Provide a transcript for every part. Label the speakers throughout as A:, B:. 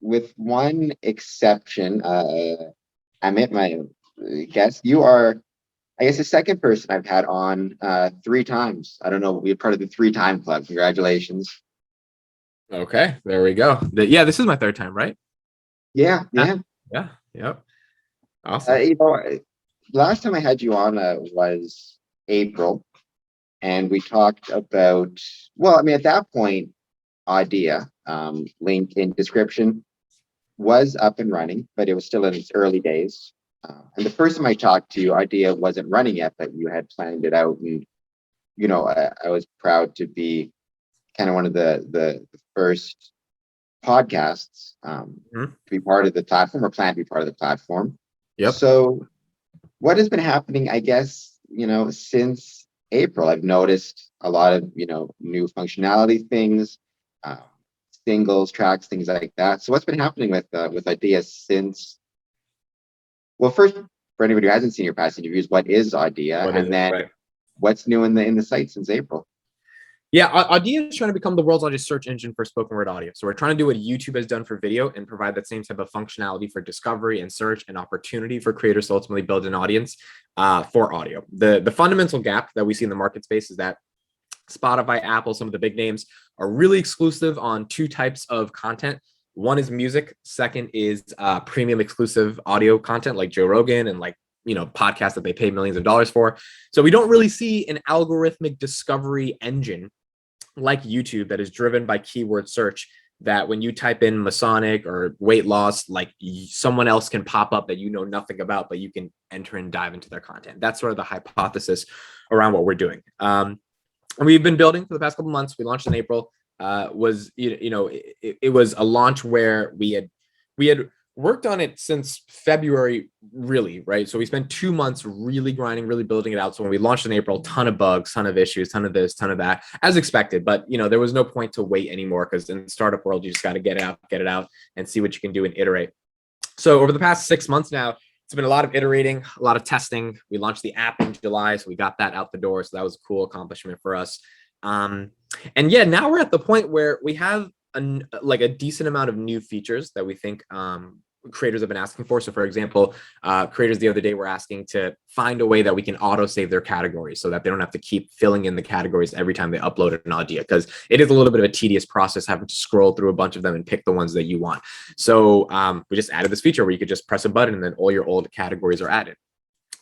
A: with one exception, Amit, my guest, you are, I guess, the second person I've had on 3 times. I don't know, we're part of the 3-time club. Congratulations.
B: Okay, there we go. Yeah, this is my 3rd time, right?
A: Yeah.
B: Yep. Awesome.
A: Last time I had you on was April, and we talked about, well, I mean, at that point, Audea, link in description, was up and running, but it was still in its early days. And the first time I talked to you, Audea wasn't running yet, but you had planned it out. And, I was proud to be kind of one of the first podcasts to be part of the platform, or plan to be part of the platform.
B: Yep.
A: So what has been happening, I guess, since April? I've noticed a lot of, new functionality things, singles, tracks, things like that. So what's been happening with Audea since? Well, first, for anybody who hasn't seen your past interviews, what is Audea, and then what's new in the site since April?
B: Yeah, Audea is trying to become the world's largest search engine for spoken word audio. So we're trying to do what YouTube has done for video and provide that same type of functionality for discovery and search and opportunity for creators to ultimately build an audience for audio. The fundamental gap that we see in the market space is that Spotify, Apple, some of the big names are really exclusive on 2 types of content. One is music. Second is premium exclusive audio content like Joe Rogan and podcasts that they pay millions of dollars for. So we don't really see an algorithmic discovery engine like YouTube that is driven by keyword search, that when you type in Masonic or weight loss, someone else can pop up that you know nothing about, but you can enter and dive into their content. That's sort of the hypothesis around what we're doing. And we've been building for the past couple months. We launched in April. It was a launch where we had worked on it since February, really, right? So we spent 2 months really grinding, really building it out. So when we launched in April, ton of bugs, ton of issues, ton of this, ton of that, as expected. But there was no point to wait anymore, because in the startup world, you just got to get it out and see what you can do and iterate. So over the past 6 months now, it's been a lot of iterating, a lot of testing. We launched the app in July, so we got that out the door. So that was a cool accomplishment for us. And yeah, now we're at the point where we have a decent amount of new features that we think creators have been asking for. So for example, creators the other day were asking to find a way that we can auto save their categories so that they don't have to keep filling in the categories every time they upload an Audea, because it is a little bit of a tedious process having to scroll through a bunch of them and pick the ones that you want. So we just added this feature where you could just press a button and then all your old categories are added.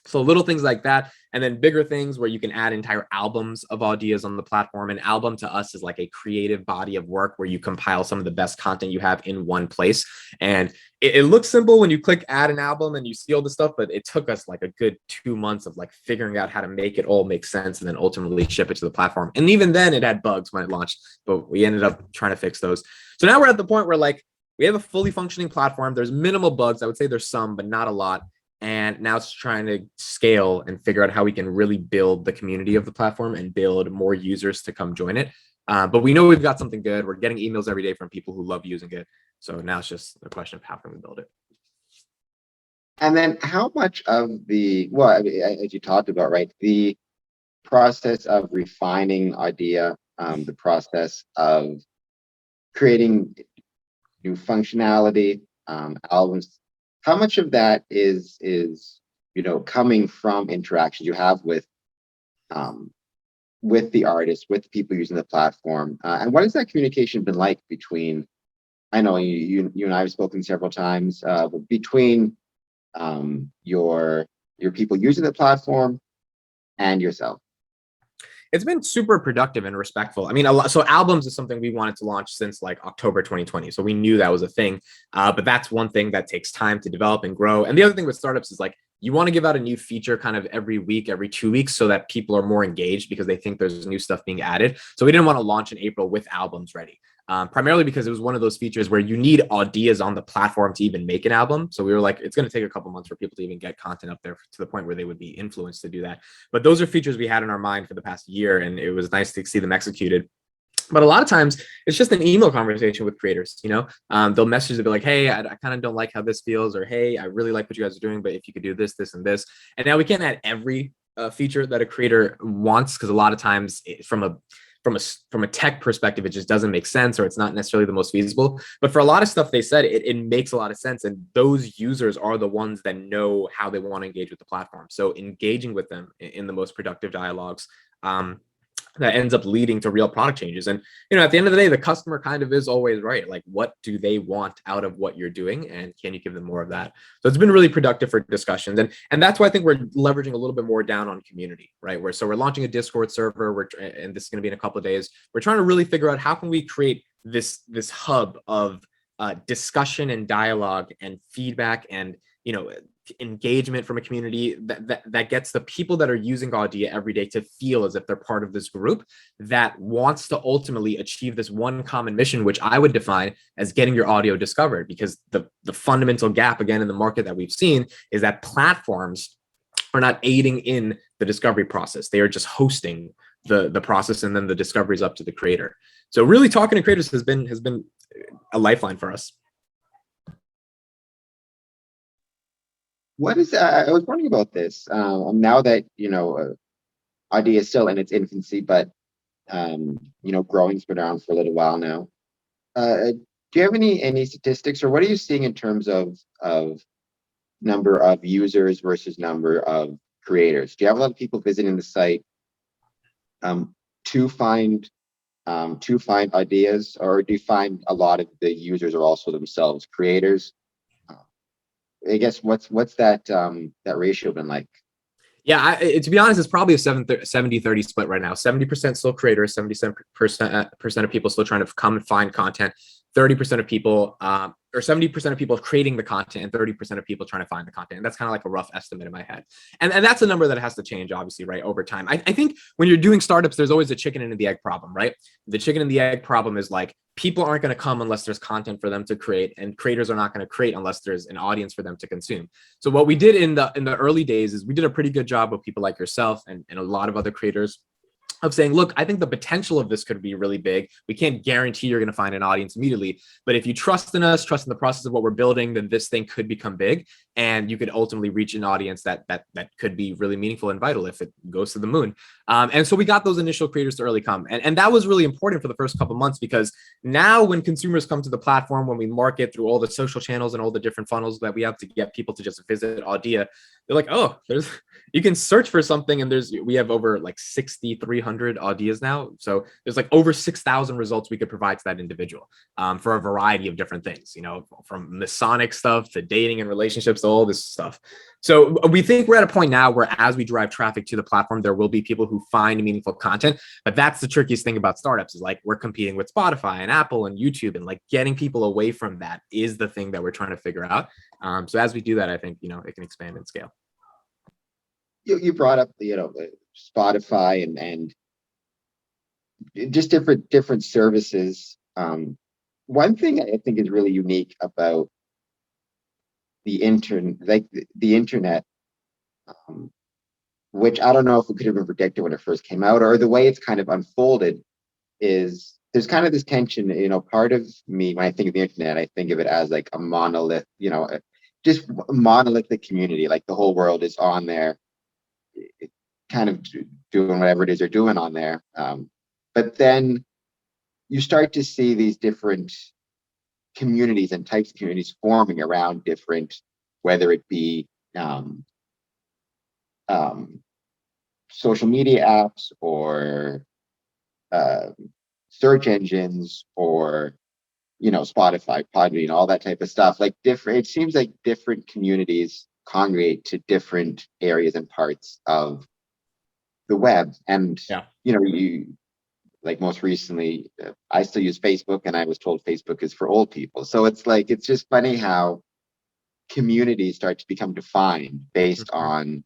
B: So little things like that. And then bigger things where you can add entire albums of Audeas on the platform. An album to us is like a creative body of work where you compile some of the best content you have in one place. And it looks simple when you click add an album and you see all the stuff, but it took us like a good 2 months of figuring out how to make it all make sense and then ultimately ship it to the platform. And even then it had bugs when it launched, but we ended up trying to fix those. So now we're at the point where we have a fully functioning platform. There's minimal bugs. I would say there's some, but not a lot. And now it's trying to scale and figure out how we can really build the community of the platform and build more users to come join it. But we know we've got something good. We're getting emails every day from people who love using it. So now it's just a question of how can we build it.
A: And then how much of as you talked about, right, the process of refining Audea, the process of creating new functionality, albums, how much of that is coming from interactions you have with the artists, with the people using the platform, and what has that communication been like between? I know you and I have spoken several times, but between your people using the platform and yourself.
B: It's been super productive and respectful. I mean, so albums is something we wanted to launch since October 2020. So we knew that was a thing, but that's one thing that takes time to develop and grow. And the other thing with startups is you want to give out a new feature kind of every week, every 2 weeks, so that people are more engaged because they think there's new stuff being added. So we didn't want to launch in April with albums ready. Primarily because it was one of those features where you need Audeas on the platform to even make an album. So we were it's going to take a couple months for people to even get content up there to the point where they would be influenced to do that. But those are features we had in our mind for the past year, and it was nice to see them executed. But a lot of times it's just an email conversation with creators. They'll message, they'll be like, hey, I kind of don't like how this feels, or hey, I really like what you guys are doing, but if you could do this, this, and this. And now we can't add every feature that a creator wants, because a lot of times from a from a tech perspective, it just doesn't make sense, or it's not necessarily the most feasible. But for a lot of stuff they said, it makes a lot of sense. And those users are the ones that know how they want to engage with the platform. So engaging with them in the most productive dialogues, that ends up leading to real product changes. And, at the end of the day, the customer kind of is always right. Like, what do they want out of what you're doing? And can you give them more of that? So it's been really productive for discussions. And that's why I think we're leveraging a little bit more down on community, right? So we're launching a Discord server, and this is going to be in a couple of days. We're trying to really figure out how can we create this hub of discussion and dialogue and feedback and, engagement from a community that gets the people that are using Audea every day to feel as if they're part of this group that wants to ultimately achieve this one common mission, which I would define as getting your audio discovered. Because the fundamental gap, again, in the market that we've seen is that platforms are not aiding in the discovery process. They are just hosting the process, and then the discovery is up to the creator. So really talking to creators has been a lifeline for us.
A: What is I was wondering about this. Now that Audea is still in its infancy, but growing's been around for a little while now. Do you have any statistics, or what are you seeing in terms of number of users versus number of creators? Do you have a lot of people visiting the site to find ideas, or do you find a lot of the users are also themselves creators? I guess what's that ratio been like?
B: Yeah, to be honest, it's probably a 70-30 split right now. 70% still creators, 77% of people still trying to come and find content, 30% of people, or 70% of people creating the content, and 30% of people trying to find the content. And that's kind of like a rough estimate in my head. And that's a number that has to change, obviously, right, over time. I think when you're doing startups, there's always a chicken and the egg problem, right? The chicken and the egg problem is like, people aren't going to come unless there's content for them to create, and creators are not going to create unless there's an audience for them to consume. So what we did in the early days is we did a pretty good job with people like yourself and a lot of other creators of saying, look, I think the potential of this could be really big. We can't guarantee you're going to find an audience immediately, but if you trust in us, trust in the process of what we're building, then this thing could become big, and you could ultimately reach an audience that could be really meaningful and vital if it goes to the moon. And so we got those initial creators to early come, and that was really important for the first couple months, because now when consumers come to the platform, when we market through all the social channels and all the different funnels that we have to get people to just visit Audea, they're like, oh, you can search for something, and we have over like 6,300 Audeas now. So there's like over 6,000 results we could provide to that individual for a variety of different things, from Masonic stuff to dating and relationships to all this stuff. So we think we're at a point now where as we drive traffic to the platform, there will be people who find meaningful content. But that's the trickiest thing about startups, is like we're competing with Spotify and Apple and YouTube, and like getting people away from that is the thing that we're trying to figure out. So as we do that, I think, it can expand and scale.
A: You brought up Spotify and just different services. One thing I think is really unique about the internet, which I don't know if it could have been predicted when it first came out, or the way it's kind of unfolded, is there's kind of this tension. Part of me, when I think of the internet, I think of it as like a monolith, just a monolithic community. Like the whole world is on there, kind of doing whatever it is they're doing on there. But then you start to see these different communities and types of communities forming around different, whether it be social media apps or search engines, or Spotify, Podbean, all that type of stuff. Like it seems like different communities congregate to different areas and parts of the web. And you, like, most recently, I still use Facebook, and I was told Facebook is for old people. So it's just funny how communities start to become defined based on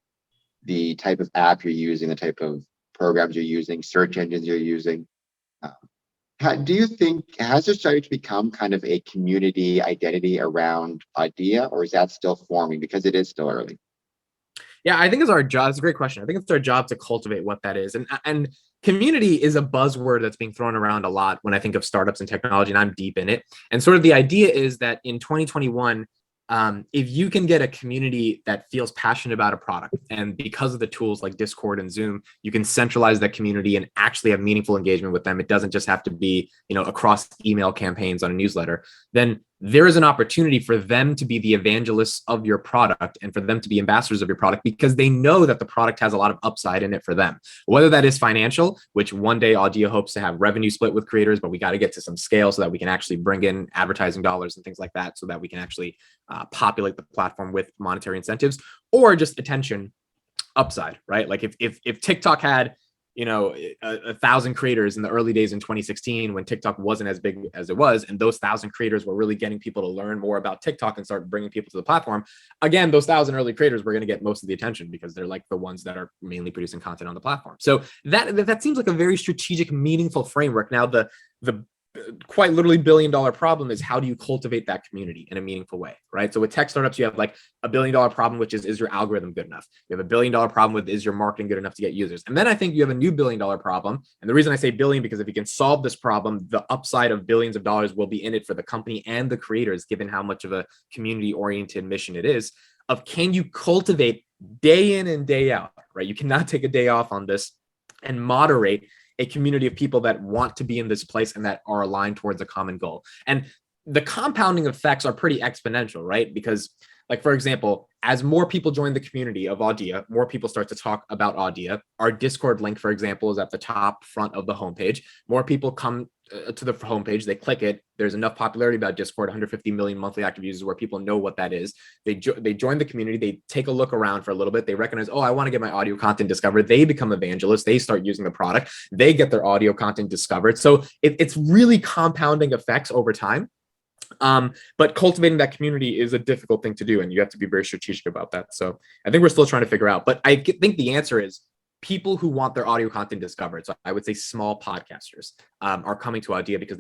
A: the type of app you're using, the type of programs you're using, search engines you're using. Do you think, has there started to become kind of a community identity around Audea, or is that still forming, because it is still early?
B: Yeah, I think it's our job. It's a great question. I think it's our job to cultivate what that is. And community is a buzzword that's being thrown around a lot when I think of startups and technology, and I'm deep in it. And sort of the idea is that in 2021, if you can get a community that feels passionate about a product, and because of the tools like Discord and Zoom, you can centralize that community and actually have meaningful engagement with them. It doesn't just have to be, across email campaigns on a newsletter. Then there is an opportunity for them to be the evangelists of your product and for them to be ambassadors of your product, because they know that the product has a lot of upside in it for them, whether that is financial, which one day Audea hopes to have revenue split with creators, but we got to get to some scale so that we can actually bring in advertising dollars and things like that, so that we can actually populate the platform with monetary incentives, or just attention upside, right? Like if TikTok had, 1,000 creators in the early days in 2016, when TikTok wasn't as big as it was, and those 1,000 creators were really getting people to learn more about TikTok and start bringing people to the platform, again, those 1,000 early creators were going to get most of the attention because they're like the ones that are mainly producing content on the platform. So that seems like a very strategic, meaningful framework. Now, the quite literally billion-dollar problem is, how do you cultivate that community in a meaningful way, right? So with tech startups, you have like a billion-dollar problem, which is your algorithm good enough? You have a billion-dollar problem with, is your marketing good enough to get users? And then I think you have a new billion-dollar problem. And the reason I say billion, because if you can solve this problem, the upside of billions of dollars will be in it for the company and the creators, given how much of a community-oriented mission it is, of can you cultivate day in and day out, right? You cannot take a day off on this and moderate a community of people that want to be in this place and that are aligned towards a common goal. And the compounding effects are pretty exponential, right? Because, like, for example, as more people join the community of Audea, more people start to talk about Audea. Our Discord link, for example, is at the top front of the homepage. More people come to the homepage, they click it. There's enough popularity about Discord, 150 million monthly active users, where people know what that is. They join the community, they take a look around for a little bit, they recognize, oh, I want to get my audio content discovered. They become evangelists, they start using the product, they get their audio content discovered. So it's really compounding effects over time. But cultivating that community is a difficult thing to do, and you have to be very strategic about that. So I think we're still trying to figure out, but I think the answer is people who want their audio content discovered. So I would say small podcasters are coming to Audea because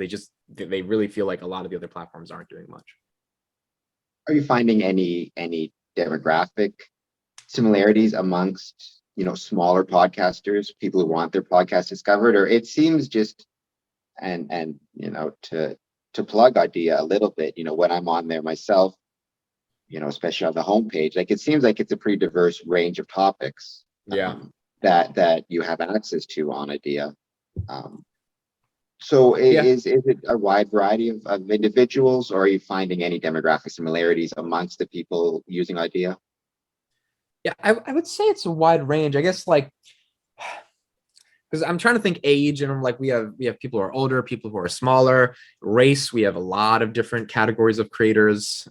B: they really feel like a lot of the other platforms aren't doing much.
A: Are you finding any demographic similarities amongst, smaller podcasters, people who want their podcast discovered? Or it seems just, and to plug Audea a little bit, when I'm on there myself, especially on the homepage, like, it seems like it's a pretty diverse range of topics.
B: Yeah.
A: That you have access to on Audea. So is it a wide variety of individuals, or are you finding any demographic similarities amongst the people using Audea?
B: Yeah, I would say it's a wide range. I guess, like, because I'm trying to think age, and I'm like, we have people who are older, people who are smaller. Race, we have a lot of different categories of creators.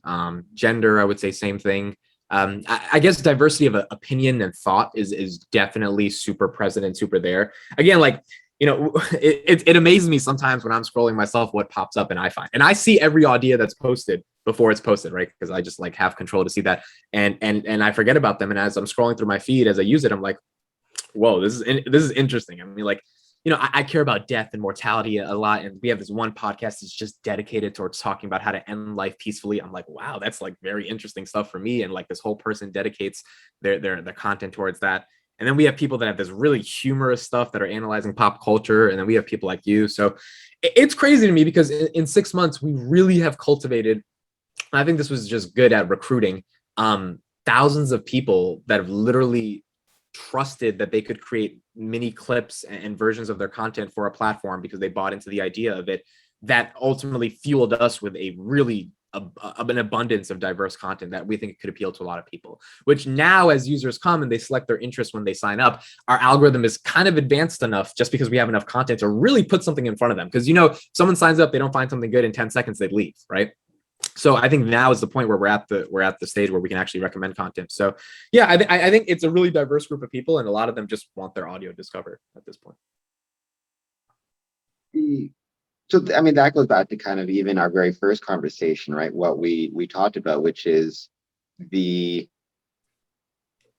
B: Gender, I would say same thing. I guess diversity of opinion and thought is definitely super present and super there. Again, like, it amazes me sometimes when I'm scrolling myself what pops up, and I see every Audea that's posted before it's posted, right? Because I just like have control to see that, and I forget about them. And as I'm scrolling through my feed, as I use it, I'm like, whoa, this is interesting. I mean, like, I care about death and mortality a lot, and we have this one podcast that's just dedicated towards talking about how to end life peacefully. I'm like, wow, that's like very interesting stuff for me. And like, this whole person dedicates their content towards that. And then we have people that have this really humorous stuff that are analyzing pop culture, and then we have people like you. So it's crazy to me because in 6 months we really have cultivated. I think this was just good at recruiting thousands of people that have literally trusted that they could create mini clips and versions of their content for a platform because they bought into the idea of it. That ultimately fueled us with a really an abundance of diverse content that we think could appeal to a lot of people, which now, as users come and they select their interest when they sign up, our algorithm is kind of advanced enough, just because we have enough content, to really put something in front of them. Because, someone signs up, they don't find something good in 10 seconds, they leave, right? So I think now is the point where we're at the stage where we can actually recommend content. So yeah, I think it's a really diverse group of people, and a lot of them just want their audio discovered at this point.
A: So I mean, that goes back to kind of even our very first conversation, right? What we talked about, which is that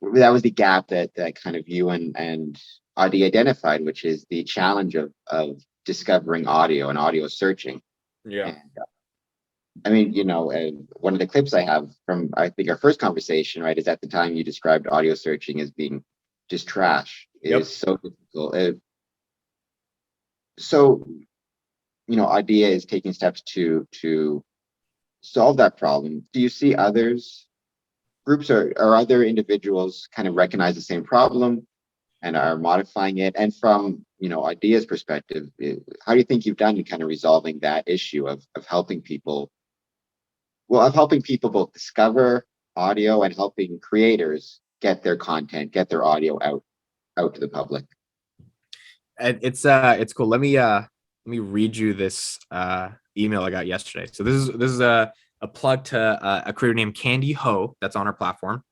A: was the gap that kind of you and Audea identified, which is the challenge of discovering audio and audio searching.
B: Yeah.
A: And, I mean, one of the clips I have from, I think, our first conversation, right, is at the time you described audio searching as being just trash. It is so difficult. So, Audea is taking steps to solve that problem, do you see groups or other individuals kind of recognize the same problem and are modifying it? And from, Audea's perspective, how do you think you've done in kind of resolving that issue of helping people, both discover audio and helping creators get their content, get their audio out to the public?
B: And it's cool. Let me read you this email I got yesterday. So this is a plug to a creator named Candy Ho that's on our platform.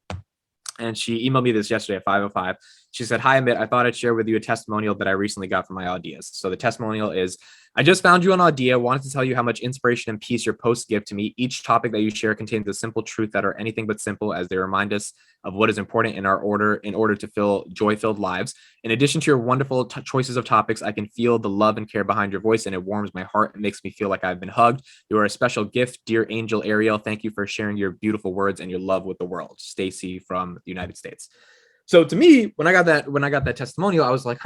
B: And she emailed me this yesterday at 5:05. She said, "Hi, Amit. I thought I'd share with you a testimonial that I recently got from my Audeas." So the testimonial is, "I just found you on Audea. Wanted to tell you how much inspiration and peace your posts give to me. Each topic that you share contains a simple truth that are anything but simple, as they remind us of what is important in order to fill joy-filled lives. In addition to your wonderful choices of topics, I can feel the love and care behind your voice, and it warms my heart and makes me feel like I've been hugged. You are a special gift, dear angel Ariel. Thank you for sharing your beautiful words and your love with the world. Stacy from the United States." So to me, when I got that testimonial, I was like,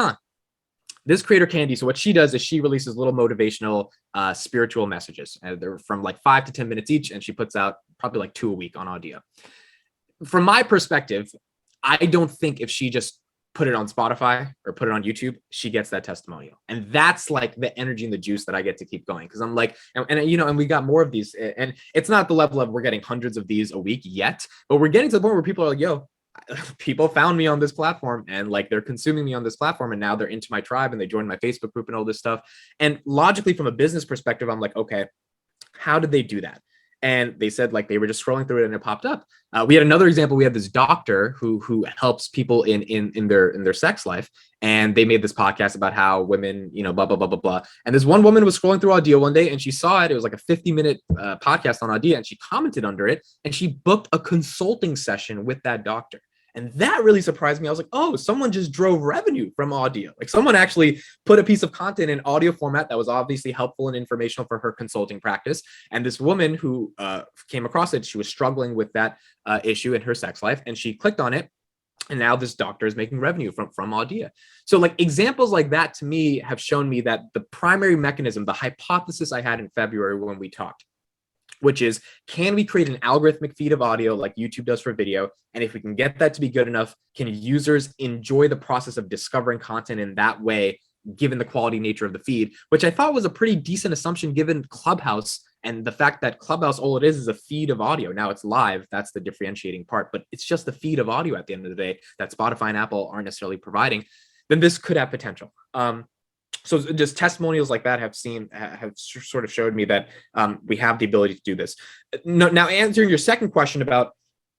B: this creator Candy. So what she does is she releases little motivational spiritual messages, and they're from like 5 to 10 minutes each, and she puts out probably like 2 a week on Audea. From my perspective, I don't think if she just put it on Spotify or put it on YouTube, she gets that testimonial. And that's like the energy and the juice that I get to keep going. Because I'm like, and we got more of these, and it's not the level of we're getting hundreds of these a week yet, but we're getting to the point where people are like, yo, people found me on this platform, and like they're consuming me on this platform, and now they're into my tribe and they joined my Facebook group and all this stuff. And logically, from a business perspective, I'm like, okay, how did they do that? And they said like they were just scrolling through it and it popped up. We had another example. We had this doctor who helps people in their sex life, and they made this podcast about how women, blah blah blah blah blah. And this one woman was scrolling through Audea one day, and she saw it. It was like a 50-minute podcast on Audea, and she commented under it, and she booked a consulting session with that doctor. And that really surprised me. I was like, oh, someone just drove revenue from Audea. Like someone actually put a piece of content in audio format that was obviously helpful and informational for her consulting practice. And this woman who came across it, she was struggling with that issue in her sex life, and she clicked on it. And now this doctor is making revenue from Audea. So like examples like that to me have shown me that the primary mechanism, the hypothesis I had in February when we talked, which is, can we create an algorithmic feed of audio like YouTube does for video? And if we can get that to be good enough, can users enjoy the process of discovering content in that way, given the quality nature of the feed, which I thought was a pretty decent assumption given Clubhouse and the fact that Clubhouse, all it is a feed of audio. Now it's live. That's the differentiating part, but it's just a feed of audio at the end of the day that Spotify and Apple aren't necessarily providing. Then this could have potential. So just testimonials like that have sort of showed me that we have the ability to do this. Now, answering your second question about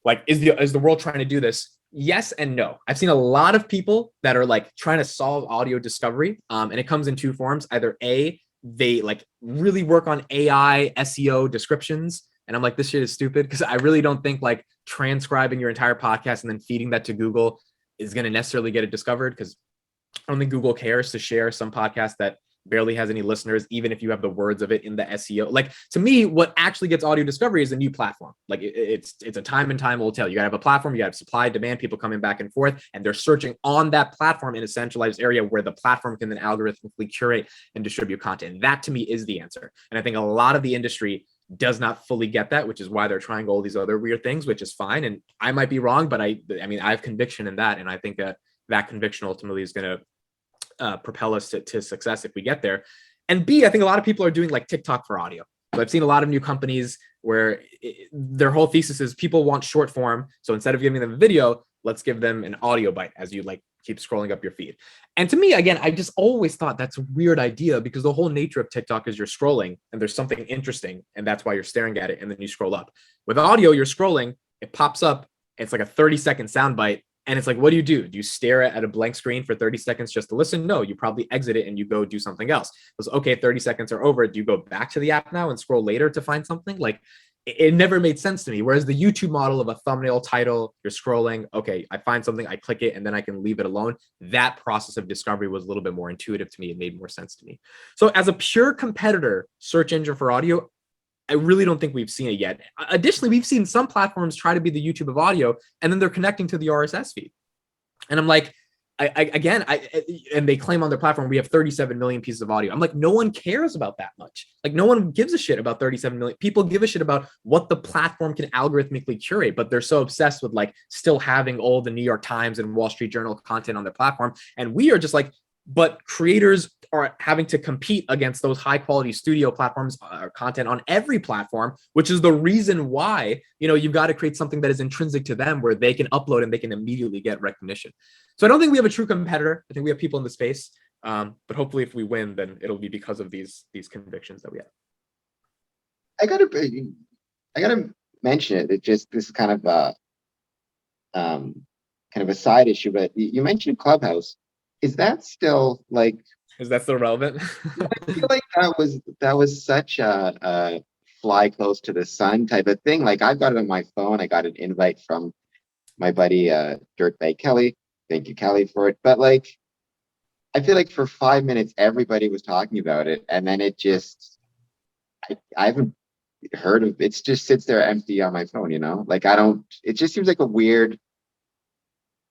B: like, is the world trying to do this? Yes and no. I've seen a lot of people that are like trying to solve audio discovery, and it comes in two forms. Either A, they like really work on AI, SEO descriptions, and I'm like, this shit is stupid, because I really don't think like transcribing your entire podcast and then feeding that to Google is going to necessarily get it discovered, because I don't think Google cares to share some podcast that barely has any listeners, even if you have the words of it in the SEO. Like, to me, what actually gets audio discovery is a new platform. Like it's a time and time will tell. You gotta have a platform, you gotta have supply, demand, people coming back and forth, and they're searching on that platform in a centralized area where the platform can then algorithmically curate and distribute content. And that to me is the answer. And I think a lot of the industry does not fully get that, which is why they're trying all these other weird things, which is fine. And I might be wrong, but I mean, I have conviction in that. And I think that conviction ultimately is going to propel us to success if we get there. And B, I think a lot of people are doing like TikTok for audio. So I've seen a lot of new companies where their whole thesis is people want short form. So instead of giving them a video, let's give them an audio bite as you like keep scrolling up your feed. And to me, again, I just always thought that's a weird idea, because the whole nature of TikTok is you're scrolling and there's something interesting, and that's why you're staring at it, and then you scroll up. With audio, you're scrolling, it pops up, it's like a 30-second soundbite. And it's like, what do? Do you stare at a blank screen for 30 seconds just to listen? No, you probably exit it and you go do something else. It was okay, 30 seconds are over. Do you go back to the app now and scroll later to find something? Like, it never made sense to me. Whereas the YouTube model of a thumbnail, title, you're scrolling, okay, I find something, I click it, and then I can leave it alone. That process of discovery was a little bit more intuitive to me. It made more sense to me. So as a pure competitor search engine for audio, I really don't think we've seen it yet. Additionally, we've seen some platforms try to be the YouTube of audio, and then they're connecting to the RSS feed. And I'm like, and they claim on their platform we have 37 million pieces of audio. I'm like, no one cares about that much. Like, no one gives a shit about 37 million. People give a shit about what the platform can algorithmically curate, but they're so obsessed with like still having all the New York Times and Wall Street Journal content on their platform. And we are just like, but creators are having to compete against those high quality studio platforms content on every platform, which is the reason why, you've got to create something that is intrinsic to them where they can upload and they can immediately get recognition. So I don't think we have a true competitor. I think we have people in the space, but hopefully if we win, then it'll be because of these convictions that we have.
A: I gotta mention it. It just, this is kind of a side issue, but you mentioned Clubhouse. Is that still like?
B: Is that still relevant?
A: I feel like that was such a fly close to the sun type of thing. Like, I've got it on my phone. I got an invite from my buddy Dirtbag Kelly. Thank you, Kelly, for it. But like, I feel like for 5 minutes everybody was talking about it, and then it just, I haven't heard of it. Just sits there empty on my phone. Like, I don't. It just seems like a weird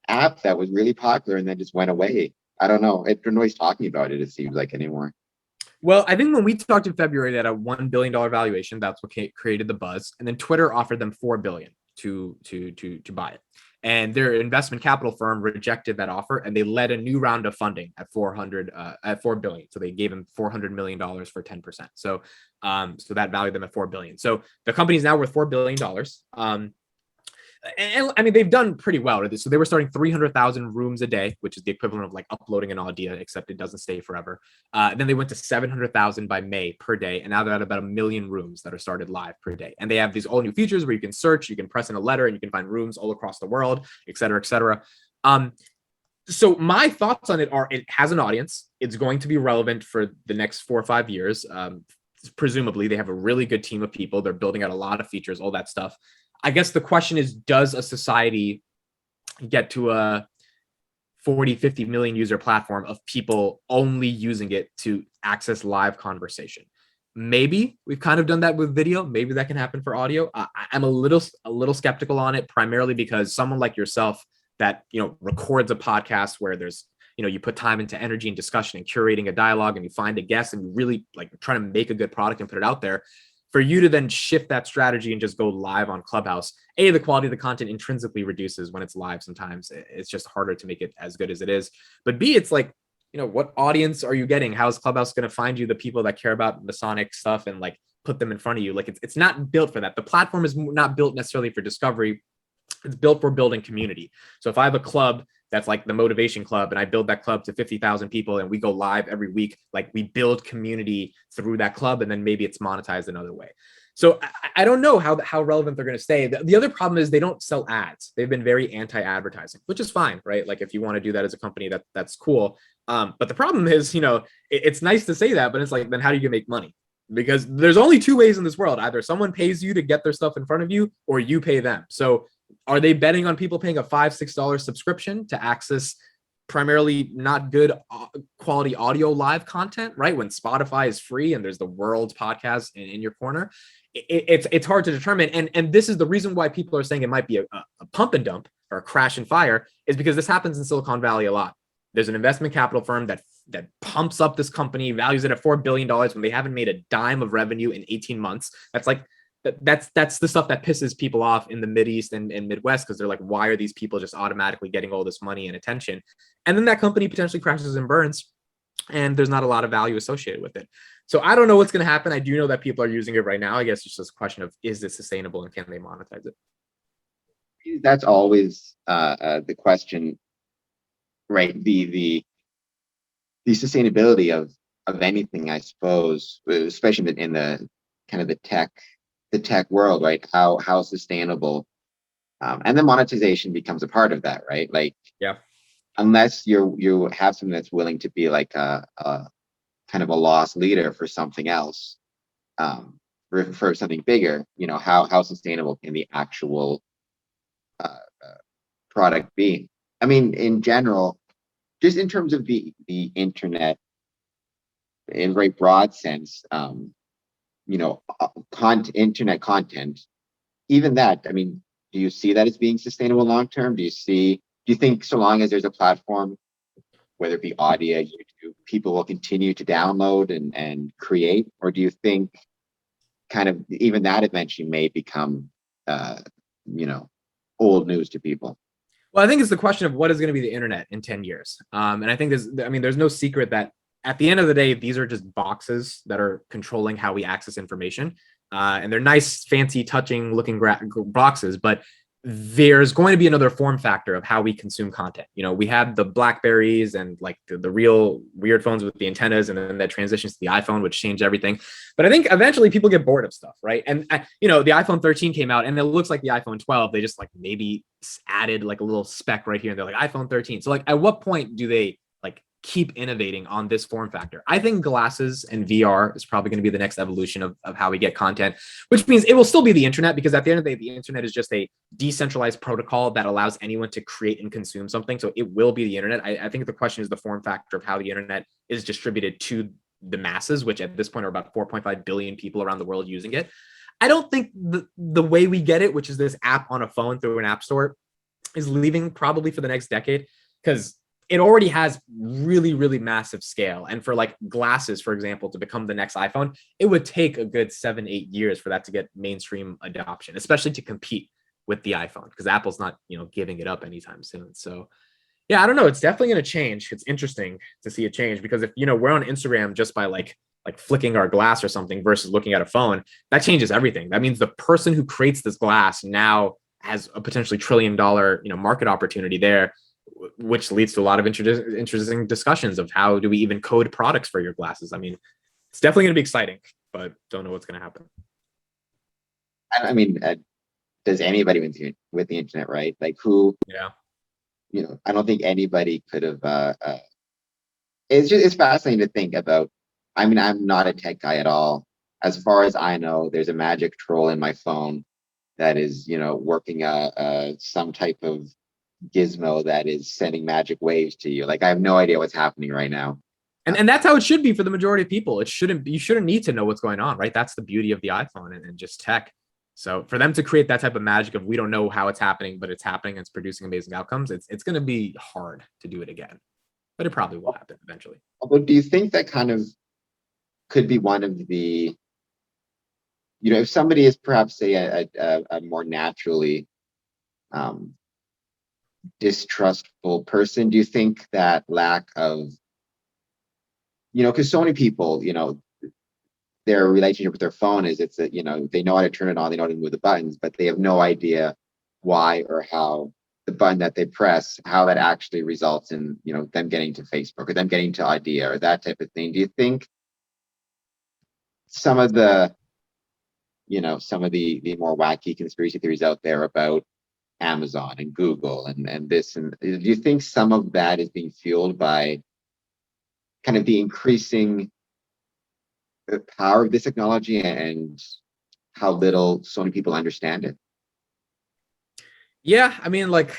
A: app that was really popular and then just went away. I don't know. Nobody's talking about it, it seems like, anymore.
B: Well, I think when we talked in February, they had a $1 billion valuation. That's what created the buzz. And then Twitter offered them $4 billion to buy it. And their investment capital firm rejected that offer, and they led a new round of funding at $4 billion. So they gave them $400 million for 10%. So that valued them at $4 billion. So the company is now worth $4 billion. And I mean, they've done pretty well with this. So they were starting 300,000 rooms a day, which is the equivalent of like uploading an Audea, except it doesn't stay forever. Then they went to 700,000 by May per day. And now they're at about 1 million rooms that are started live per day. And they have these all new features where you can search, you can press in a letter, and you can find rooms all across the world, et cetera, et cetera. So my thoughts on it are, it has an audience. It's going to be relevant for the next 4 or 5 years. Presumably, they have a really good team of people. They're building out a lot of features, all that stuff. I guess the question is, does a society get to a 40, 50 million user platform of people only using it to access live conversation? Maybe we've kind of done that with video. Maybe that can happen for audio. I'm a little skeptical on it, primarily because someone like yourself that, records a podcast where there's, you put time into energy and discussion and curating a dialogue, and you find a guest and you really like trying to make a good product and put it out there. For you to then shift that strategy and just go live on Clubhouse, the quality of the content intrinsically reduces when it's live. Sometimes it's just harder to make it as good as it is. But B, it's like, what audience are you getting? How's Clubhouse going to find you the people that care about Masonic stuff and like put them in front of you? Like, it's not built for that. The platform is not built necessarily for discovery. It's built for building community. So if I have a club that's like the Motivation Club, and I build that club to 50,000 people and we go live every week, like we build community through that club, and then maybe it's monetized another way. So I don't know how relevant they're going to stay. The other problem is they don't sell ads. They've been very anti-advertising, which is fine, right? Like, if you want to do that as a company, that's cool. But the problem is, it's nice to say that, but it's like, then how do you make money? Because there's only 2 ways in this world. Either someone pays you to get their stuff in front of you, or you pay them. So are they betting on people paying a $5-6 subscription to access primarily not good quality audio live content, right? When Spotify is free and there's the world's podcast in your corner, it's hard to determine. And this is the reason why people are saying it might be a pump and dump or a crash and fire, is because this happens in Silicon Valley a lot. There's an investment capital firm that pumps up this company, values it at $4 billion when they haven't made a dime of revenue in 18 months. That's the stuff that pisses people off in the Mideast and Midwest, because they're like, why are these people just automatically getting all this money and attention? And then that company potentially crashes and burns, and there's not a lot of value associated with it. So I don't know what's going to happen. I do know that people are using it right now. I guess it's just a question of, is this sustainable and can they monetize it?
A: That's always the question, right? The sustainability of anything, I suppose, especially in the kind of the tech world, right? How sustainable, and the monetization becomes a part of that, right? Like,
B: yeah, unless
A: you have something that's willing to be like a kind of a loss leader for something else, for something bigger, how sustainable can the actual product be? I mean, in general, just in terms of the internet in a very broad sense, internet content, even that, I mean, do you see that as being sustainable long term? Do you think, so long as there's a platform whether it be Audea, YouTube, people will continue to download and create? Or do you think kind of even that eventually may become, you know, old news to people?
B: Well, I think it's the question of what is going to be the internet in 10 years. And I think there's no secret that at the end of the day, these are just boxes that are controlling how we access information. And they're nice, fancy, touching looking boxes, but there's going to be another form factor of how we consume content. You know, we had the Blackberries and like the real weird phones with the antennas, and then that transitions to the iPhone, which changed everything. But I think eventually people get bored of stuff, right? And the iPhone 13 came out, and it looks like the iPhone 12. They just like maybe added like a little speck right here, and they're like iPhone 13. So like, at what point do they like keep innovating on this form factor? I think glasses and VR is probably going to be the next evolution of how we get content, which means it will still be the internet, because at the end of the day, the internet is just a decentralized protocol that allows anyone to create and consume something. So it will be the internet. I think the question is the form factor of how the internet is distributed to the masses, which at this point are about 4.5 billion people around the world using it. I don't think the way we get it, which is this app on a phone through an app store, is leaving probably for the next decade, because it already has really, really massive scale. And for like glasses, for example, to become the next iPhone, it would take a good 7-8 years for that to get mainstream adoption, especially to compete with the iPhone, because Apple's not, giving it up anytime soon. So yeah, I don't know. It's definitely going to change. It's interesting to see it change, because if, we're on Instagram just by like flicking our glass or something versus looking at a phone, that changes everything. That means the person who creates this glass now has a potentially $1 trillion, market opportunity there, which leads to a lot of interesting discussions of how do we even code products for your glasses. I mean, it's definitely going to be exciting, but don't know what's going to happen.
A: I mean, does anybody with the internet, right? Like who?
B: Yeah.
A: I don't think anybody could have. It's fascinating to think about. I mean, I'm not a tech guy at all. As far as I know, there's a magic troll in my phone that is, working some type of gizmo that is sending magic waves to you. Like I have no idea what's happening right now.
B: And that's how it should be for the majority of people. You shouldn't need to know what's going on, right? That's the beauty of the iPhone and just tech. So for them to create that type of magic of we don't know how it's happening, but it's happening and it's producing amazing outcomes, it's going to be hard to do it again, but it probably will happen eventually.
A: Although, do you think that kind of could be one of the, if somebody is perhaps say a more naturally distrustful person, do you think that lack of, because so many people, their relationship with their phone is it's that, they know how to turn it on, they know how to move the buttons, but they have no idea why or how the button that they press, how that actually results in, them getting to Facebook or them getting to Audea or that type of thing. Do you think some of the, the more wacky conspiracy theories out there about Amazon and Google and this, and do you think some of that is being fueled by kind of the increasing power of this technology and how little so many people understand it?
B: Yeah, I mean, like,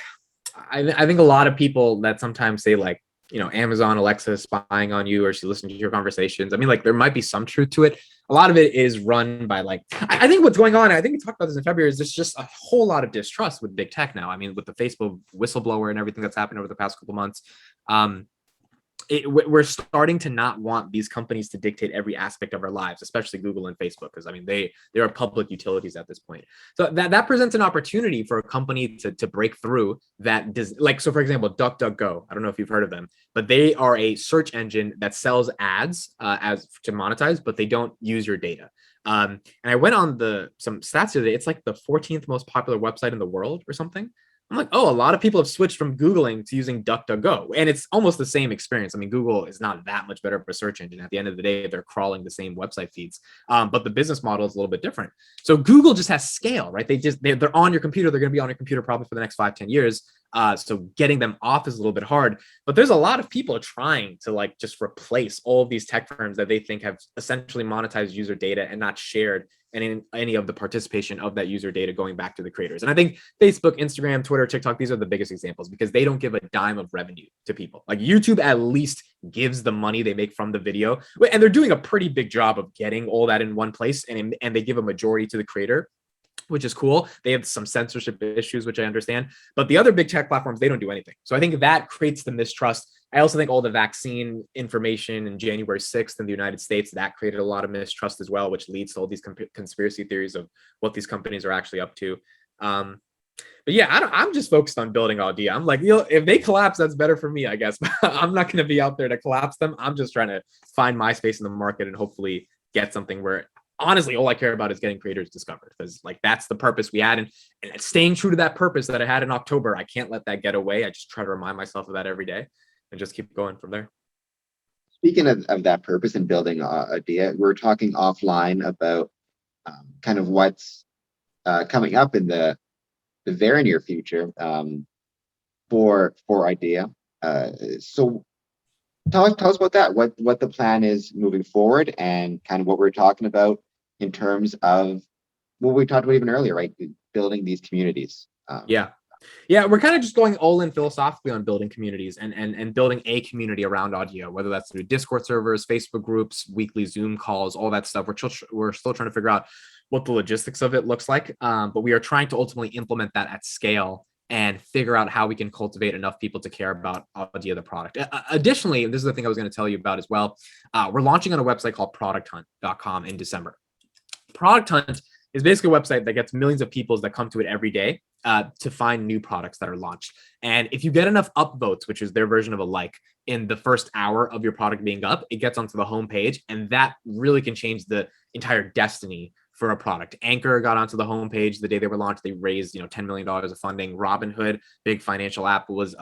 B: I think a lot of people that sometimes say like, Amazon Alexa is spying on you or she's listening to your conversations. I mean, like, there might be some truth to it. A lot of it is run by like, I think what's going on, I think we talked about this in February, is there's just a whole lot of distrust with big tech now. I mean, with the Facebook whistleblower and everything that's happened over the past couple months, we're starting to not want these companies to dictate every aspect of our lives, especially Google and Facebook, because I mean they are public utilities at this point. So that presents an opportunity for a company to break through that does, like, so for example, DuckDuckGo. I don't know if you've heard of them, but they are a search engine that sells ads as to monetize, but they don't use your data. And I went on some stats today. It's like the 14th most popular website in the world or something. I'm like, oh, a lot of people have switched from Googling to using DuckDuckGo. And it's almost the same experience. I mean, Google is not that much better of a search engine. At the end of the day, they're crawling the same website feeds. But the business model is a little bit different. So Google just has scale, right? They're on your computer. They're going to be on your computer probably for the next 5-10 years. So getting them off is a little bit hard. But there's a lot of people trying to like just replace all of these tech firms that they think have essentially monetized user data and not shared any of the participation of that user data going back to the creators. And I think Facebook, Instagram, Twitter, TikTok, these are the biggest examples because they don't give a dime of revenue to people. Like YouTube at least gives the money they make from the video. And they're doing a pretty big job of getting all that in one place, and they give a majority to the creator. which is cool. They have some censorship issues, which I understand. But the other big tech platforms, they don't do anything. So I think that creates the mistrust. I also think all the vaccine information in January 6th in the United States, that created a lot of mistrust as well, which leads to all these conspiracy theories of what these companies are actually up to. But yeah, I'm just focused on building Audea. I'm like, if they collapse, that's better for me, I guess. I'm not going to be out there to collapse them. I'm just trying to find my space in the market and hopefully get something where honestly, all I care about is getting creators discovered, because like that's the purpose we had. And staying true to that purpose that I had in October, I can't let that get away. I just try to remind myself of that every day and just keep going from there.
A: Speaking of that purpose and building Audea, we're talking offline about kind of what's coming up in the very near future for Audea. So tell us about that. What the plan is moving forward, and kind of what we're talking about in terms of what we talked about even earlier, right? Building these communities.
B: Yeah, we're kind of just going all in philosophically on building communities and building a community around Audea, whether that's through Discord servers, Facebook groups, weekly Zoom calls, all that stuff. We're still trying to figure out what the logistics of it looks like, but we are trying to ultimately implement that at scale and figure out how we can cultivate enough people to care about Audea, the product. Additionally, this is the thing I was going to tell you about as well. We're launching on a website called producthunt.com in December. Product Hunt is basically a website that gets millions of people that come to it every day to find new products that are launched. And if you get enough upvotes, which is their version of a like, in the first hour of your product being up, it gets onto the homepage, and that really can change the entire destiny for a product. Anchor got onto the homepage the day they were launched. They raised, $10 million of funding. Robinhood, big financial app, was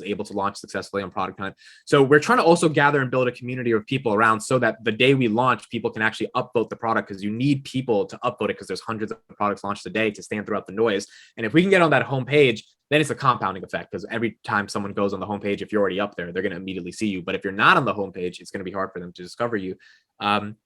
B: able to launch successfully on Product Hunt. So we're trying to also gather and build a community of people around, so that the day we launch, people can actually upvote the product, because you need people to upvote it, because there's hundreds of products launched a day to stand throughout the noise. And if we can get on that homepage, then it's a compounding effect, because every time someone goes on the homepage, if you're already up there, they're going to immediately see you. But if you're not on the homepage, it's going to be hard for them to discover you. And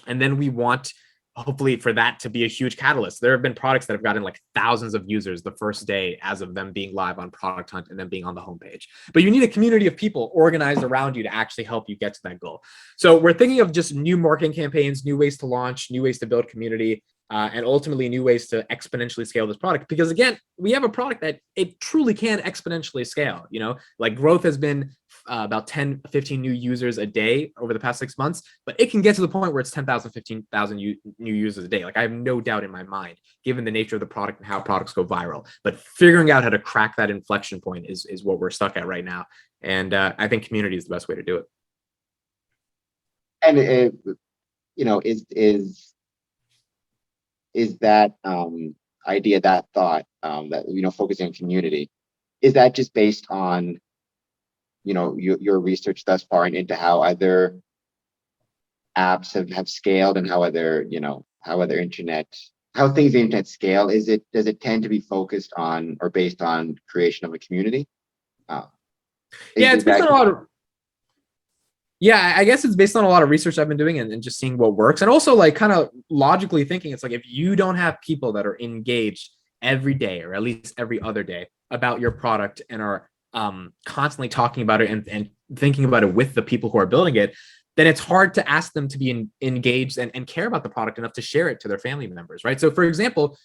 B: then we want, hopefully, for that to be a huge catalyst. There have been products that have gotten like thousands of users the first day as of them being live on Product Hunt and then being on the homepage. But you need a community of people organized around you to actually help you get to that goal. So we're thinking of just new marketing campaigns, new ways to launch, new ways to build community, and ultimately new ways to exponentially scale this product. Because again, we have a product that it truly can exponentially scale. Like growth has been about 10, 15 new users a day over the past 6 months, but it can get to the point where it's 10,000, 15,000 new users a day. Like I have no doubt in my mind, given the nature of the product and how products go viral. But figuring out how to crack that inflection point is what we're stuck at right now. And I think community is the best way to do it.
A: And is that idea, that thought, that focusing on community, is that just based on your research thus far and into how other apps have scaled, and how other how things in the internet scale? Does it tend to be focused on or based on creation of a community?
B: It's based on a lot of. Yeah, I guess it's based on a lot of research I've been doing and just seeing what works. And also like kind of logically thinking, it's like, if you don't have people that are engaged every day, or at least every other day, about your product and are constantly talking about it and thinking about it with the people who are building it, then it's hard to ask them to be engaged and care about the product enough to share it to their family members, right? So for example,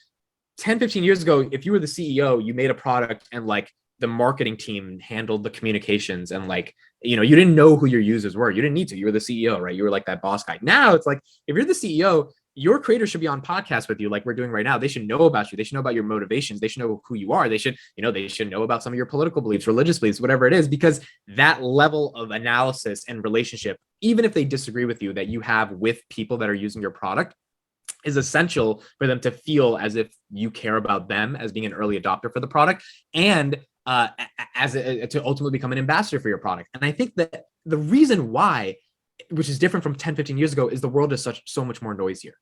B: 10, 15 years ago, if you were the CEO, you made a product and like the marketing team handled the communications, and like, you didn't know who your users were. You didn't need to. You were the CEO, right? You were like that boss guy. Now it's like, if you're the CEO, your creators should be on podcasts with you, like we're doing right now. They should know about you. They should know about your motivations. They should know who you are. They should know about some of your political beliefs, religious beliefs, whatever it is, because that level of analysis and relationship, even if they disagree with you, that you have with people that are using your product, is essential for them to feel as if you care about them as being an early adopter for the product, and to ultimately become an ambassador for your product. And I think that the reason why, which is different from 10, 15 years ago, is the world is so much more noisier,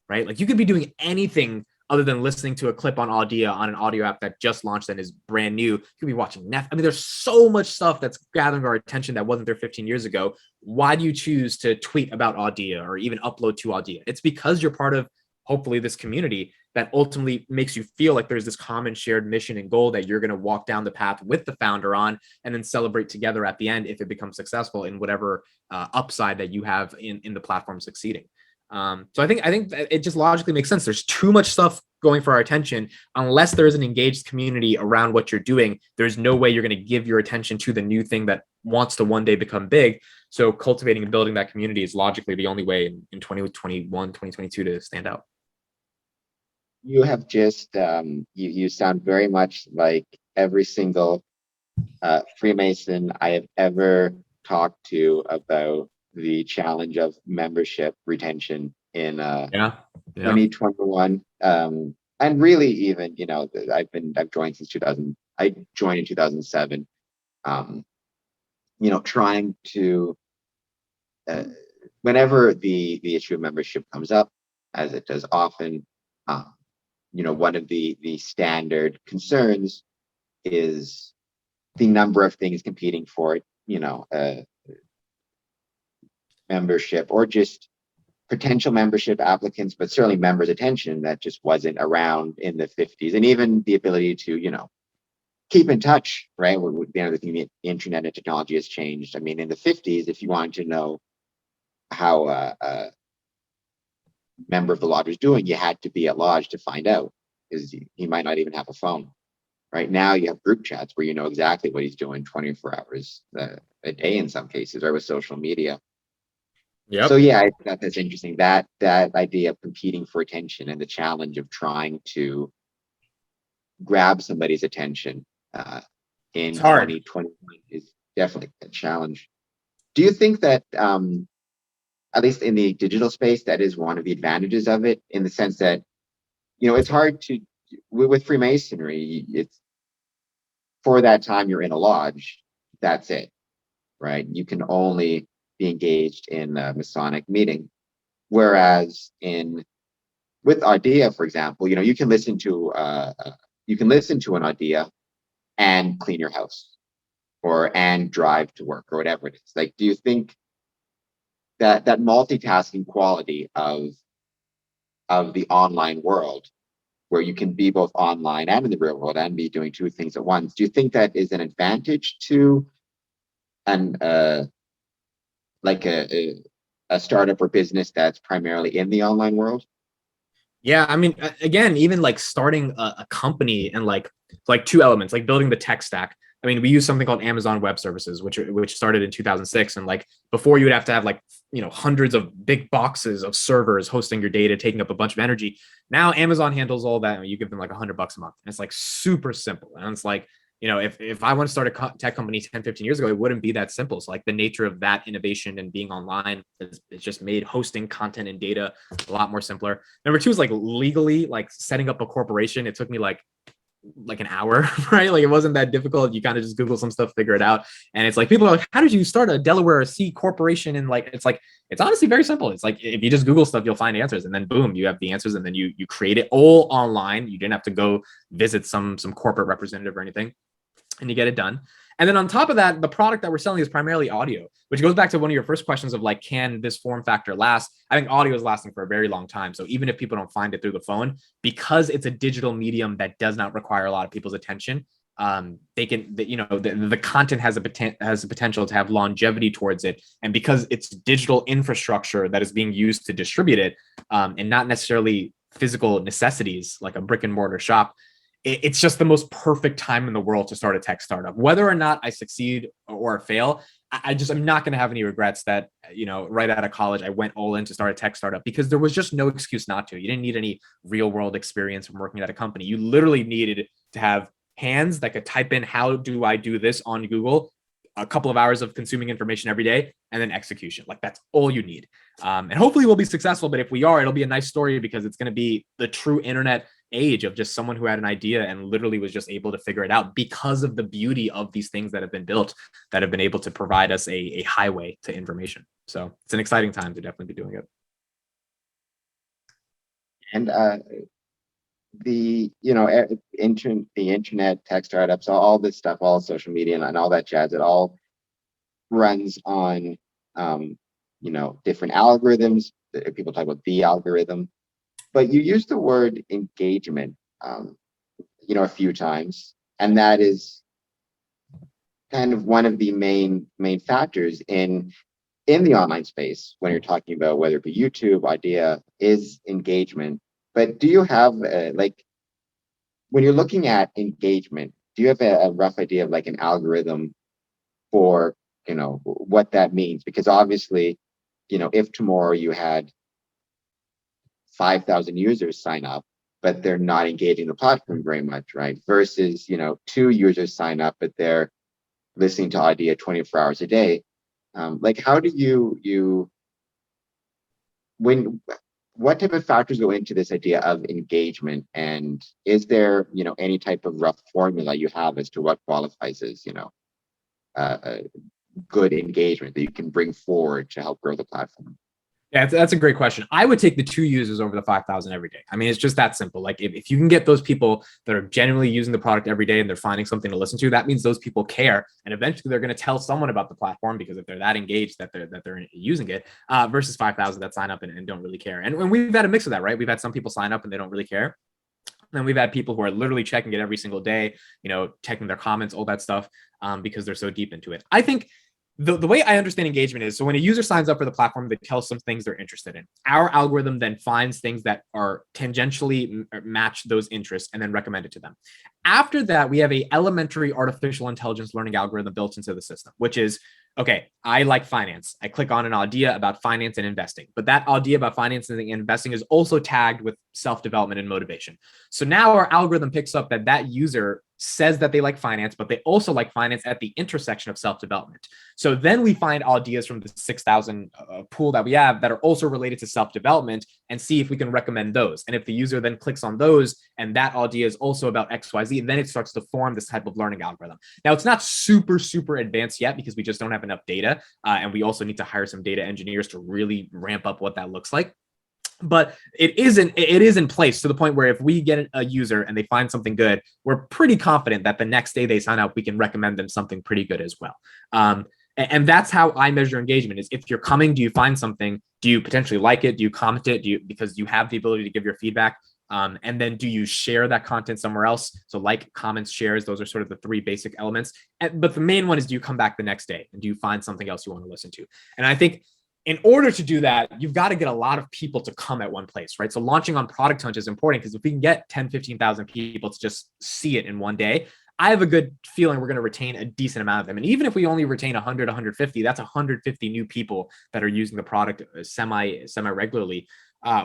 B: right? Like you could be doing anything other than listening to a clip on Audea on an audio app that just launched and is brand new. You could be watching Netflix. I mean, there's so much stuff that's gathering our attention that wasn't there 15 years ago. Why do you choose to tweet about Audea or even upload to Audea? It's because you're part of, hopefully, this community that ultimately makes you feel like there's this common shared mission and goal that you're going to walk down the path with the founder on, and then celebrate together at the end if it becomes successful in whatever upside that you have in the platform succeeding. So I think that it just logically makes sense. There's too much stuff going for our attention, unless there's an engaged community around what you're doing, there's no way you're going to give your attention to the new thing that wants to one day become big. So cultivating and building that community is logically the only way in 2021, 2022 to stand out.
A: You have just, you sound very much like every single Freemason I have ever talked to about the challenge of membership retention in
B: Yeah.
A: 2021. And really even, I've joined since 2000. I joined in 2007. Trying to, whenever the issue of membership comes up, as it does often, one of the standard concerns is the number of things competing for it, membership, or just potential membership applicants, but certainly members' attention that just wasn't around in the 50s. And even the ability to, keep in touch, right? With the other thing, the internet and technology has changed. I mean, in the 50s, if you wanted to know how a member of the lodge was doing, you had to be at lodge to find out, because he might not even have a phone. Right now, you have group chats where you know exactly what he's doing 24 hours a day in some cases, or with social media.
B: Yep.
A: So yeah, that's interesting. That idea of competing for attention and the challenge of trying to grab somebody's attention in 2021 is definitely a challenge. Do you think that, at least in the digital space, that is one of the advantages of it, in the sense that, it's hard to, with Freemasonry, it's, for that time you're in a lodge, that's it, right? You can only be engaged in a Masonic meeting. Whereas with Audea, for example, you can listen to an Audea and clean your house, and drive to work, or whatever it is. Like, do you think that multitasking quality of the online world, where you can be both online and in the real world and be doing two things at once, do you think that is an advantage to an like a startup or business that's primarily in the online world?
B: Yeah, I mean, again, even like starting a company, and like two elements, like building the tech stack. I mean, we use something called Amazon Web Services, which started in 2006, and like before, you would have to have like hundreds of big boxes of servers hosting your data, taking up a bunch of energy. Now Amazon handles all that, and you give them like $100 a month, and it's like super simple. And it's like, if I want to start a tech company 10, 15 years ago, it wouldn't be that simple. So like the nature of that innovation and being online, it's just made hosting content and data a lot more simpler. Number two is like legally, like setting up a corporation. It took me like an hour, right? Like it wasn't that difficult. You kind of just Google some stuff, figure it out. And it's like, people are like, how did you start a Delaware C corporation? And like, it's honestly very simple. It's like, if you just Google stuff, you'll find answers, and then boom, you have the answers, and then you create it all online. You didn't have to go visit some corporate representative or anything, and you get it done. And then on top of that, the product that we're selling is primarily audio, which goes back to one of your first questions of like, can this form factor last? I think audio is lasting for a very long time. So even if people don't find it through the phone, because it's a digital medium that does not require a lot of people's attention, they can, the content has the potential to have longevity towards it. And because it's digital infrastructure that is being used to distribute it, and not necessarily physical necessities like a brick and mortar shop, it's just the most perfect time in the world to start a tech startup. Whether or not I succeed or fail, I'm not going to have any regrets that, right out of college, I went all in to start a tech startup, because there was just no excuse not to. You didn't need any real world experience from working at a company. You literally needed to have hands that could type in, how do I do this on Google, a couple of hours of consuming information every day, and then execution. Like that's all you need. And hopefully we'll be successful. But if we are, it'll be a nice story, because it's going to be the true internet age of just someone who had an idea and literally was just able to figure it out, because of the beauty of these things that have been built, that have been able to provide us a highway to information. So it's an exciting time to definitely be doing it.
A: And the internet, tech startups, all this stuff, all social media and all that jazz, it all runs on different algorithms. People talk about the algorithm, but you use the word engagement a few times, and that is kind of one of the main factors in the online space when you're talking about whether it be YouTube, Audea, is engagement. But do you have like, when you're looking at engagement, do you have a rough idea of like an algorithm for, what that means? Because obviously, if tomorrow you had 5,000 users sign up, but they're not engaging the platform very much, right? Versus, 2 users sign up, but they're listening to Audea 24 hours a day. Like, how do when, what type of factors go into this idea of engagement? And is there, any type of rough formula you have as to what qualifies as, a good engagement that you can bring forward to help grow the platform?
B: Yeah, that's a great question. I would take the 2 users over the 5,000 every day. I mean, it's just that simple. Like if you can get those people that are genuinely using the product every day and they're finding something to listen to, that means those people care. And eventually they're going to tell someone about the platform, because if they're that engaged that they're using it, versus 5,000 that sign up and don't really care. And we've had a mix of that, right? We've had some people sign up and they don't really care. And then we've had people who are literally checking it every single day, checking their comments, all that stuff, because they're so deep into it. I think the way I understand engagement is, so when a user signs up for the platform, they tell some things they're interested in. Our algorithm then finds things that are tangentially match those interests and then recommend it to them. After that, we have a elementary artificial intelligence learning algorithm built into the system, which is, okay, I like finance. I click on an Audea about finance and investing, but that Audea about finance and investing is also tagged with self-development and motivation. So now our algorithm picks up that user says that they like finance, but they also like finance at the intersection of self-development. So then we find Audeas from the 6,000 pool that we have that are also related to self-development and see if we can recommend those. And if the user then clicks on those and that Audea is also about XYZ, then it starts to form this type of learning algorithm. Now, it's not super, super advanced yet because we just don't have enough data. And we also need to hire some data engineers to really ramp up what that looks like. But it is in place to the point where if we get a user and they find something good, we're pretty confident that the next day they sign up, we can recommend them something pretty good as well. And that's how I measure engagement: is if you're coming, do you find something? Do you potentially like it? Do you comment it? Because you have the ability to give your feedback? And then do you share that content somewhere else? So like, comments, shares, those are sort of the three basic elements. But the main one is, do you come back the next day and do you find something else you want to listen to? And I think in order to do that, you've got to get a lot of people to come at one place, right? So launching on Product Hunt is important, because if we can get 10, 15,000 people to just see it in one day, I have a good feeling we're going to retain a decent amount of them. And even if we only retain 100, 150, that's 150 new people that are using the product semi-regularly,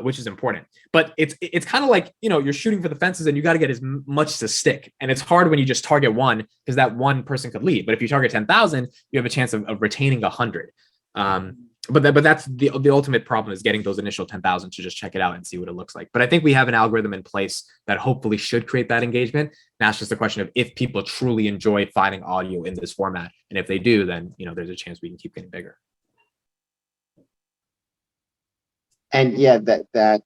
B: which is important. But it's kind of like, you're shooting for the fences and you got to get as much to stick. And it's hard when you just target one, because that one person could leave. But if you target 10,000, you have a chance of retaining 100. But that's the ultimate problem, is getting those initial 10,000 to just check it out and see what it looks like. But I think we have an algorithm in place that hopefully should create that engagement. Now it's just a question of if people truly enjoy finding audio in this format. And if they do, then, there's a chance we can keep getting bigger.
A: And yeah, that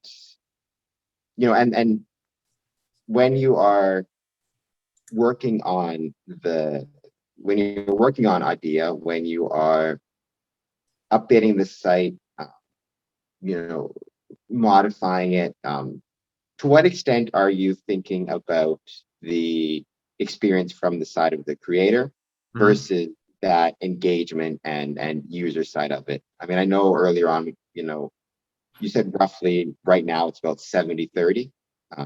A: and when you are working on Audea, when you are updating the site, modifying it, to what extent are you thinking about the experience from the side of the creator versus that engagement and user side of it? I mean, I know earlier on, you said roughly right now it's about 70-30.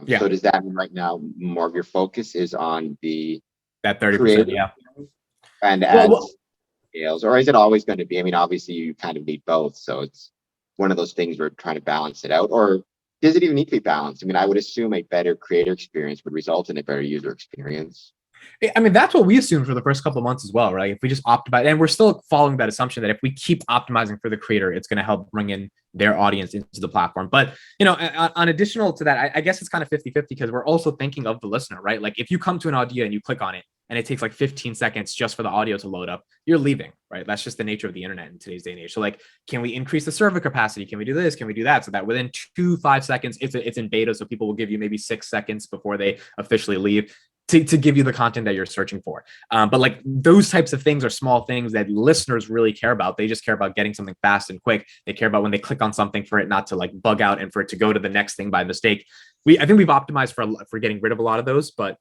B: Yeah.
A: So does that mean right now more of your focus is on
B: that 30%? Yeah.
A: And as scales, or is it always going to be? I mean, obviously you kind of need both, so it's one of those things where trying to balance it out. Or does it even need to be balanced? I mean, I would assume a better creator experience would result in a better user experience.
B: I mean, that's what we assumed for the first couple of months as well, right? If we just optimize, and we're still following that assumption that if we keep optimizing for the creator, it's going to help bring in their audience into the platform. But, on additional to that, I guess it's kind of 50-50, because we're also thinking of the listener, right? Like if you come to an Audea and you click on it and it takes like 15 seconds just for the audio to load up, you're leaving, right? That's just the nature of the internet in today's day and age. So like, can we increase the server capacity? Can we do this? Can we do that? So that within 5 seconds, it's in beta. So people will give you maybe 6 seconds before they officially leave to give you the content that you're searching for. But like those types of things are small things that listeners really care about. They just care about getting something fast and quick. They care about when they click on something for it not to like bug out and for it to go to the next thing by mistake. I think we've optimized for getting rid of a lot of those, but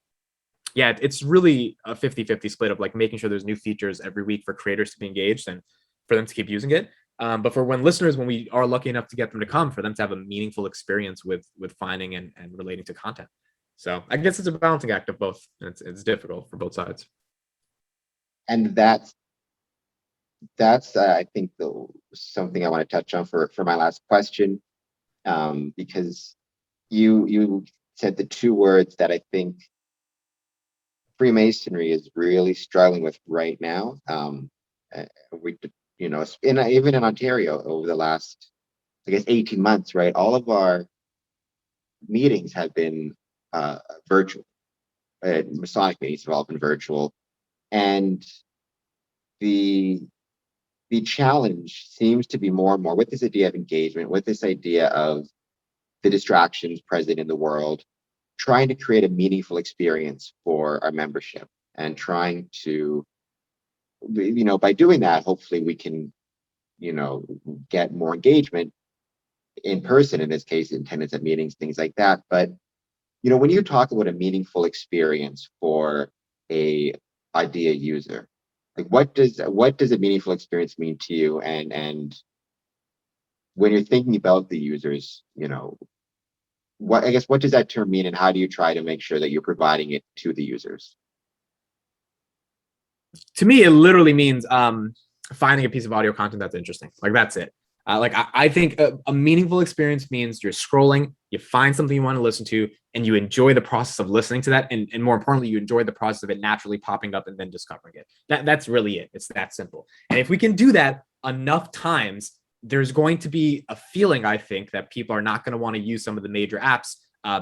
B: yeah, it's really a 50-50 split of like making sure there's new features every week for creators to be engaged and for them to keep using it. But for when listeners, when we are lucky enough to get them to come, for them to have a meaningful experience with finding and relating to content. So I guess it's a balancing act of both. It's difficult for both sides.
A: And that's I think something I want to touch on for my last question, because you said the two words that I think Freemasonry is really struggling with right now. We, even in Ontario over the last, I guess, 18 months, right? All of our meetings have been virtual. Masonic meetings have all been virtual, and the challenge seems to be more and more with this idea of engagement, with this idea of the distractions present in the world, trying to create a meaningful experience for our membership, and trying to, by doing that, hopefully we can, get more engagement in person, in this case, attendance at meetings, things like that. But, when you talk about a meaningful experience for a Audea user, like what does a meaningful experience mean to you? And when you're thinking about the users, what does that term mean, and how do you try to make sure that you're providing it to the users?
B: To me, it literally means finding a piece of audio content that's interesting. Like, that's it. I think a meaningful experience means you're scrolling, you find something you want to listen to, and you enjoy the process of listening to that. And more importantly, you enjoy the process of it naturally popping up and then discovering it. That's really it. It's that simple. And if we can do that enough times, there's going to be a feeling, I think, that people are not going to want to use some of the major apps,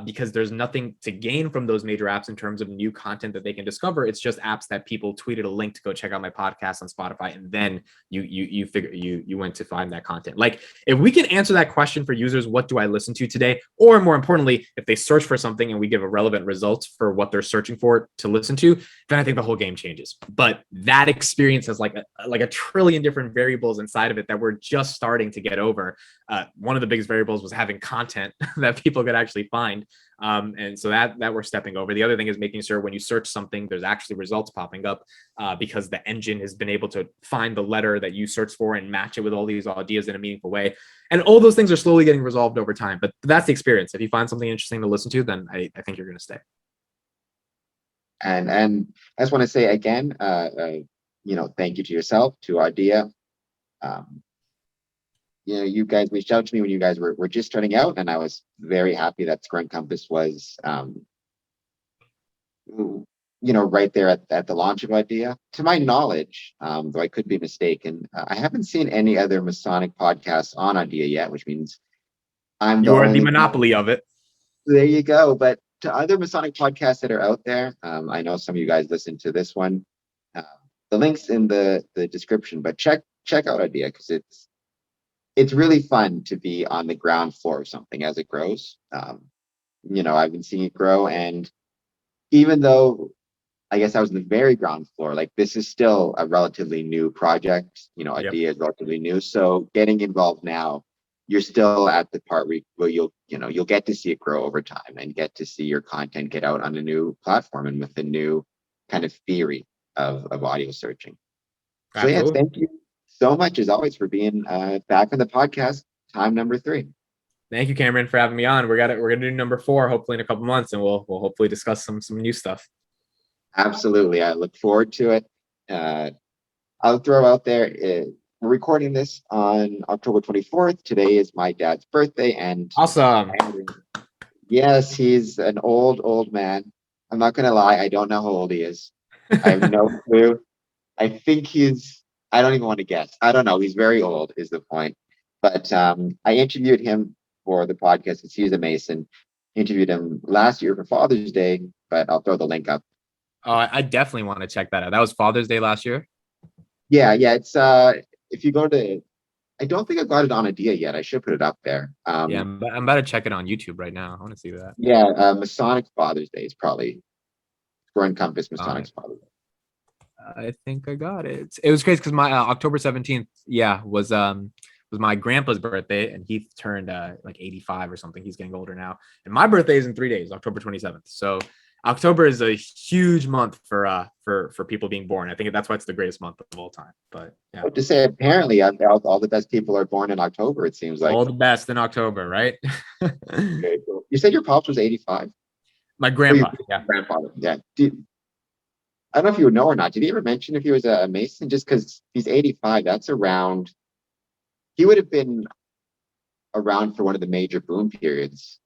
B: because there's nothing to gain from those major apps in terms of new content that they can discover. It's just apps that people tweeted a link to go check out my podcast on Spotify, and then you figure you went to find that content. Like, if we can answer that question for users, what do I listen to today? Or more importantly, if they search for something and we give a relevant result for what they're searching for to listen to, then I think the whole game changes. But that experience has like a trillion different variables inside of it that we're just starting to get over. One of the biggest variables was having content that people could actually find. And so that we're stepping over. The other thing is making sure when you search something, there's actually results popping up, because the engine has been able to find the letter that you search for and match it with all these ideas in a meaningful way. And all those things are slowly getting resolved over time. But that's the experience. If you find something interesting to listen to, then I think you're going to stay.
A: And I just want to say again, thank you to yourself, to Audea. You guys reached out to me when you guys were just starting out, and I was very happy that Square and Compass was, right there at the launch of Audea. To my knowledge, though I could be mistaken, I haven't seen any other Masonic podcasts on Audea yet, which means I'm
B: You are the monopoly of it.
A: There you go. But to other Masonic podcasts that are out there, I know some of you guys listen to this one. The link's in the description, but check out Audea, because it's really fun to be on the ground floor of something as it grows. I've been seeing it grow, and even though I guess I was in the very ground floor, like, this is still a relatively new project. Audea is relatively new, so getting involved now, you're still at the part where you'll get to see it grow over time and get to see your content get out on a new platform and with a new kind of theory of audio searching. So yeah, thank you so much as always for being back on the podcast, time number 3.
B: Thank you, Cameron, for having me on. We're gonna do number 4 hopefully in a couple months, and we'll hopefully discuss some new stuff.
A: Absolutely, I look forward to it. I'll throw out there, we're recording this on October 24th. Today is my dad's birthday, and
B: awesome.
A: Yes, he's an old man. I'm not gonna lie, I don't know how old he is. I have no clue. I think I don't even want to guess. I don't know. He's very old is the point. But I interviewed him for the podcast because he's a Mason. Interviewed him last year for Father's Day, but I'll throw the link up.
B: Oh, I definitely want to check that out. That was Father's Day last year?
A: Yeah. It's if you go to, I don't think I got it on Audea yet. I should put it up there.
B: Yeah, I'm about to check it on YouTube right now. I want to see that.
A: Yeah, Masonic Father's Day is probably Square and Compass Masonic Father's Day.
B: I think I got it. It was crazy because my October 17th, was my grandpa's birthday, and he turned like 85 or something. He's getting older now, and my birthday is in 3 days, October 27th. So October is a huge month for people being born. I think that's why it's the greatest month of all time. But yeah,
A: What to say? Apparently, all the best people are born in October. It seems like.
B: all the best in October, right?
A: Okay, cool. You said your pops was 85.
B: My
A: Oh, your
B: grandpa, yeah.
A: grandfather. Yeah. I don't know if you would know or not. Did he ever mention if he was a Mason? Just because he's 85, that's around. He would have been around for one of the major boom periods.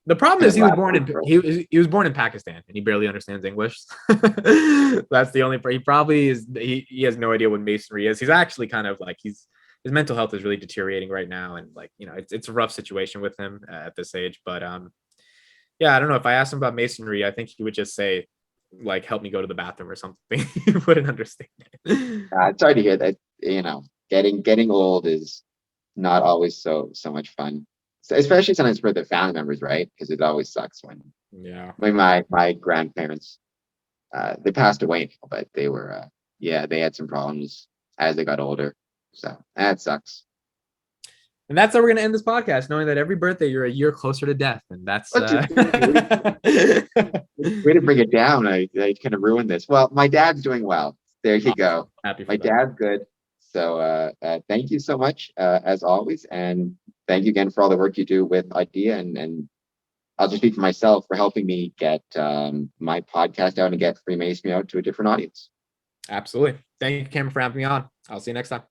B: The problem
A: Kind
B: is
A: of
B: he was
A: last
B: born in
A: April.
B: he was born in Pakistan and he barely understands English. That's the only. He probably is. He has no idea what masonry is. He's actually kind of like his mental health is really deteriorating right now, and like it's a rough situation with him at this age. But yeah, I don't know. If I asked him about masonry, I think he would just say like help me go to the bathroom or something. He wouldn't understand it.
A: Sorry to hear that. Getting old is not always so much fun. So, especially sometimes for the family members, right? Because it always sucks
B: Yeah.
A: when my grandparents they passed away now, but they were yeah, they had some problems as they got older. So that sucks.
B: And that's how we're gonna end this podcast, knowing that every birthday you're a year closer to death, and that's
A: What to way to bring it down. I kind of ruined this. Well, my dad's doing well. There you go.
B: happy for
A: My
B: that.
A: dad's good. So thank you so much as always, and thank you again for all the work you do with Audea, and I'll just speak for myself for helping me get my podcast out and get Freemasonry out to a different audience.
B: Absolutely. Thank you, Cameron, for having me on. I'll see you next time.